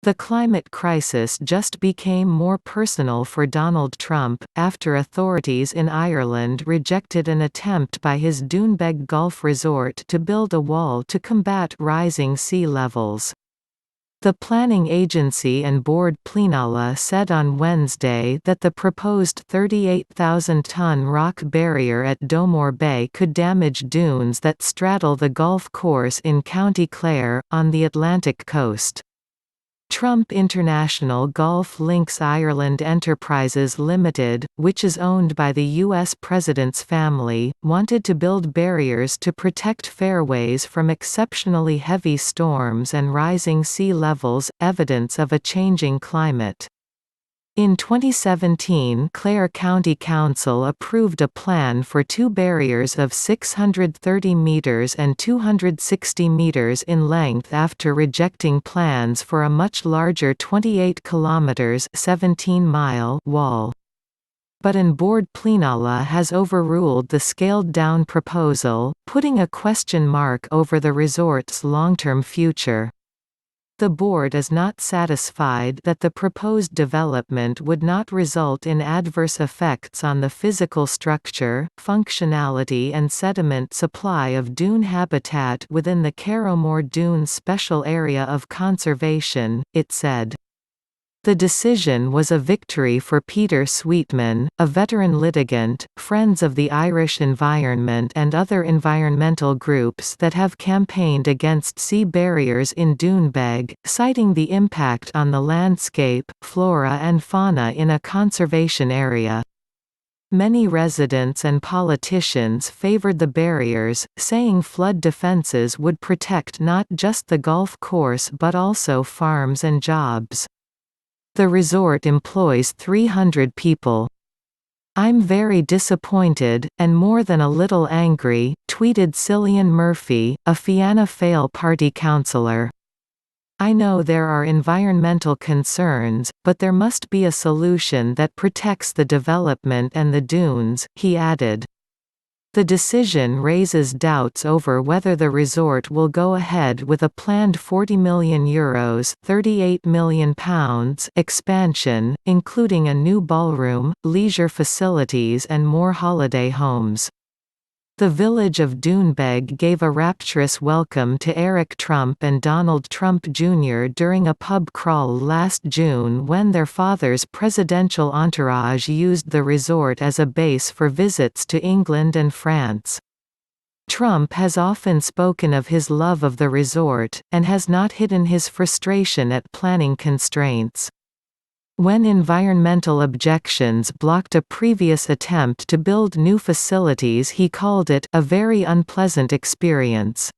The climate crisis just became more personal for Donald Trump, after authorities in Ireland rejected an attempt by his Doonbeg golf resort to build a wall to combat rising sea levels. The planning agency and board Pleanala said on Wednesday that the proposed 38,000-ton rock barrier at Domore Bay could damage dunes that straddle the golf course in County Clare, on the Atlantic coast. Trump International Golf Links Ireland Enterprises Limited, which is owned by the U.S. president's family, wanted to build barriers to protect fairways from exceptionally heavy storms and rising sea levels, evidence of a changing climate. In 2017, Clare County Council approved a plan for two barriers of 630 meters and 260 meters in length after rejecting plans for a much larger 28 kilometers (17-mile) wall. But an board Pleanala has overruled the scaled-down proposal, putting a question mark over the resort's long-term future. The board is not satisfied that the proposed development would not result in adverse effects on the physical structure, functionality and sediment supply of dune habitat within the Carrowmore Dunes Special Area of Conservation, it said. The decision was a victory for Peter Sweetman, a veteran litigant, Friends of the Irish Environment and other environmental groups that have campaigned against sea barriers in Doonbeg, citing the impact on the landscape, flora and fauna in a conservation area. Many residents and politicians favored the barriers, saying flood defences would protect not just the golf course but also farms and jobs. The resort employs 300 people. "I'm very disappointed, and more than a little angry," tweeted Cillian Murphy, a Fianna Fáil party councillor. "I know there are environmental concerns, but there must be a solution that protects the development and the dunes," he added. The decision raises doubts over whether the resort will go ahead with a planned €40 million (£38 million) expansion, including a new ballroom, leisure facilities and more holiday homes. The village of Doonbeg gave a rapturous welcome to Eric Trump and Donald Trump Jr. during a pub crawl last June when their father's presidential entourage used the resort as a base for visits to England and France. Trump has often spoken of his love of the resort, and has not hidden his frustration at planning constraints. When environmental objections blocked a previous attempt to build new facilities, he called it a very unpleasant experience.